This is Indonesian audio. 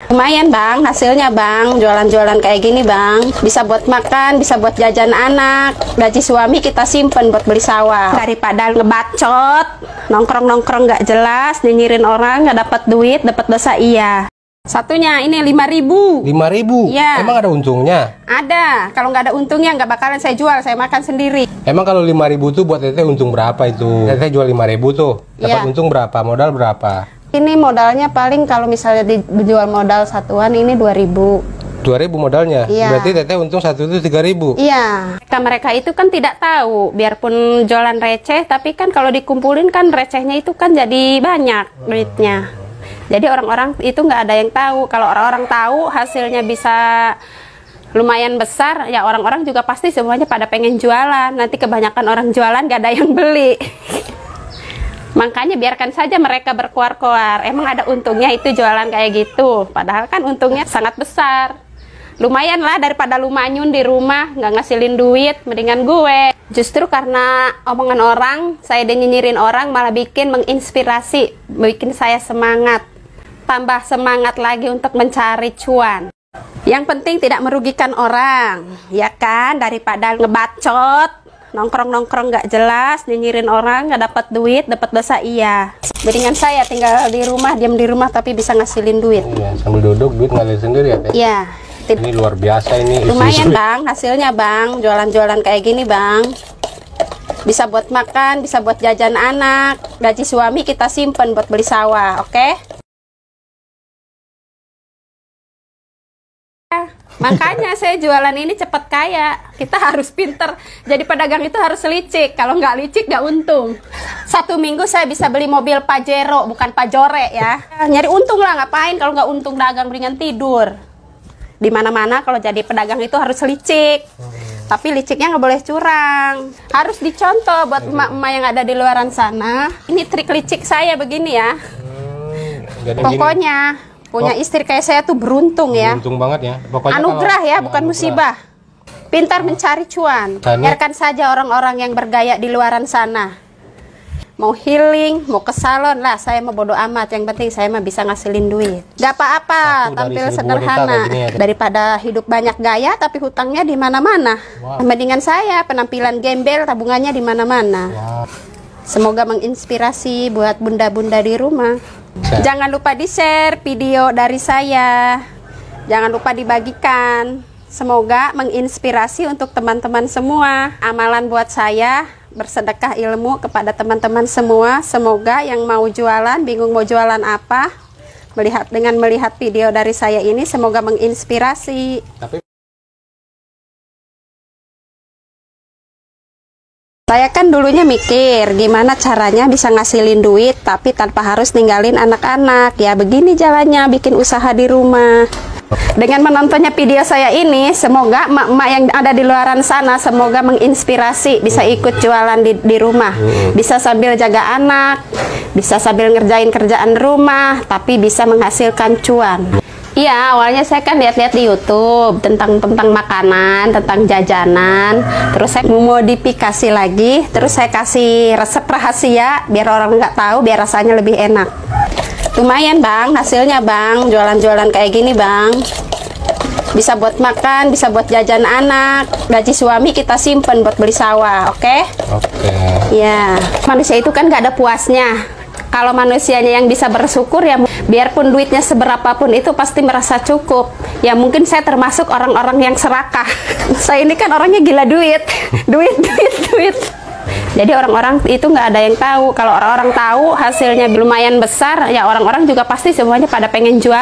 Lumayan bang, hasilnya bang, jualan-jualan kayak gini bang. Bisa buat makan, bisa buat jajan anak. Gaji suami kita simpen buat beli sawah. Daripada ngebacot, nongkrong-nongkrong nggak jelas, nyinyirin orang, nggak dapat duit, dapat dosa iya. Satunya ini 5.000. 5.000? Iya. Emang ada untungnya? Ada, kalau nggak ada untungnya nggak bakalan saya jual, saya makan sendiri. Emang kalau 5.000 tuh buat teteh untung berapa itu? Teteh jual 5.000 tuh, dapat untung berapa? Modal berapa? Ini modalnya paling kalau misalnya dijual modal satuan ini 2.000. 2.000 modalnya? Iya. Berarti teteh untung satu itu 3.000? Iya. Mereka itu kan tidak tahu, biarpun jualan receh, tapi kan kalau dikumpulin kan recehnya itu kan jadi banyak duitnya. Jadi orang-orang itu nggak ada yang tahu. Kalau orang-orang tahu hasilnya bisa lumayan besar, ya orang-orang juga pasti semuanya pada pengen jualan. Nanti kebanyakan orang jualan nggak ada yang beli. Makanya biarkan saja mereka berkoar-koar. Emang ada untungnya itu jualan kayak gitu. Padahal kan untungnya sangat besar. Lumayan lah daripada lu manyun di rumah nggak ngasilin duit, mendingan gue. Justru karena omongan orang, saya nyinyirin orang malah bikin menginspirasi, bikin saya semangat. Tambah semangat lagi untuk mencari cuan. Yang penting tidak merugikan orang, ya kan? Daripada ngebacot, nongkrong-nongkrong nggak jelas, nyinyirin orang, nggak dapat duit, dapat dosa iya. Mendingan saya tinggal di rumah, diam di rumah tapi bisa ngasilin duit. Iya, sambil duduk duit ngalir sendiri ya teh? Iya. Ini luar biasa ini. Lumayan bang, hasilnya bang, jualan-jualan kayak gini bang. Bisa buat makan, bisa buat jajan anak. Gaji suami kita simpen buat beli sawah, oke? Makanya saya jualan ini cepat kaya. Kita harus pinter. Jadi pedagang itu harus licik. Kalau nggak licik nggak untung. 1 minggu saya bisa beli mobil Pajero, bukan Pajore ya. Nyari untung lah, ngapain kalau nggak untung dagang mendingan tidur. Di mana-mana kalau jadi pedagang itu harus licik. Tapi liciknya nggak boleh curang. Harus dicontoh buat emak-emak yang ada di luaran sana. Ini trik licik saya begini ya. Pokoknya punya istri kayak saya tuh beruntung ya. Beruntung banget ya. Pokoknya anugerah ya, bukan musibah. Pintar mencari cuan. Biarkan saja orang-orang yang bergaya di luaran sana. Mau healing, mau ke salon lah, saya mau bodo amat. Yang penting saya mah bisa ngasilin duit. Gak apa-apa, tampil sederhana. Daripada hidup banyak gaya tapi hutangnya di mana-mana. Mendingan saya penampilan gembel, tabungannya di mana-mana. Semoga menginspirasi buat bunda-bunda di rumah. Jangan lupa di-share video dari saya. Jangan lupa dibagikan. Semoga menginspirasi untuk teman-teman semua. Amalan buat saya bersedekah ilmu kepada teman-teman semua. Semoga yang mau jualan, bingung mau jualan apa, dengan melihat video dari saya ini, semoga menginspirasi. Saya kan dulunya mikir gimana caranya bisa ngasilin duit tapi tanpa harus ninggalin anak-anak. Ya begini jalannya bikin usaha di rumah. Dengan menontonnya video saya ini, semoga emak-emak yang ada di luaran sana semoga menginspirasi, bisa ikut jualan di rumah, bisa sambil jaga anak, bisa sambil ngerjain kerjaan rumah, tapi bisa menghasilkan cuan. Iya, awalnya saya kan lihat-lihat di YouTube tentang makanan, tentang jajanan, terus saya memodifikasi lagi, terus saya kasih resep rahasia biar orang nggak tahu, biar rasanya lebih enak. Lumayan bang, hasilnya bang, jualan-jualan kayak gini bang. Bisa buat makan, bisa buat jajan anak. Gaji suami kita simpen buat beli sawah, oke? Oke. Ya, manusia itu kan nggak ada puasnya. Kalau manusianya yang bisa bersyukur ya, biarpun duitnya seberapapun itu pasti merasa cukup. Ya mungkin saya termasuk orang-orang yang serakah. Saya ini kan orangnya gila duit, duit. Jadi orang-orang itu nggak ada yang tahu. Kalau orang-orang tahu hasilnya lumayan besar, ya orang-orang juga pasti semuanya pada pengen jual.